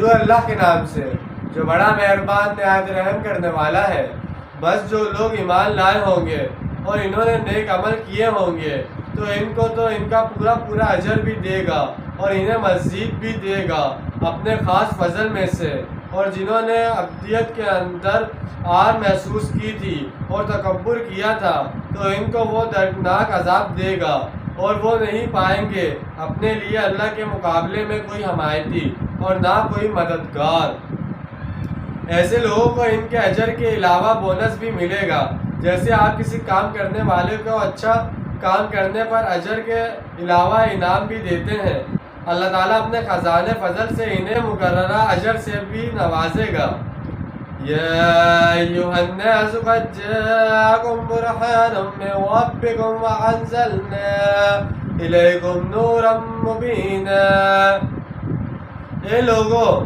شروع اللہ کے نام سے جو بڑا مہربان نہایت رحم کرنے والا ہے۔ بس جو لوگ ایمان لائے ہوں گے اور انہوں نے نیک عمل کیے ہوں گے تو ان کو تو ان کا پورا پورا اجر بھی دے گا اور انہیں مزید بھی دے گا اپنے خاص فضل میں سے۔ اور جنہوں نے ابدیت کے اندر آر محسوس کی تھی اور تکبر کیا تھا تو ان کو وہ دردناک عذاب دے گا اور وہ نہیں پائیں گے اپنے لیے اللہ کے مقابلے میں کوئی حمایتی اور نہ کوئی مددگار۔ ایسے لوگوں کو ان کے اجر کے علاوہ بونس بھی ملے گا، جیسے آپ کسی کام کرنے والے کو اچھا کام کرنے پر اجر کے علاوہ انعام بھی دیتے ہیں۔ اللہ تعالیٰ اپنے خزانے فضل سے انہیں مقررہ اجر سے بھی نوازے گا۔ یا ایھا الناس قد جاءکم برہان من ربکم وانزلنا الیکم نورا مبینا۔ اے لوگو،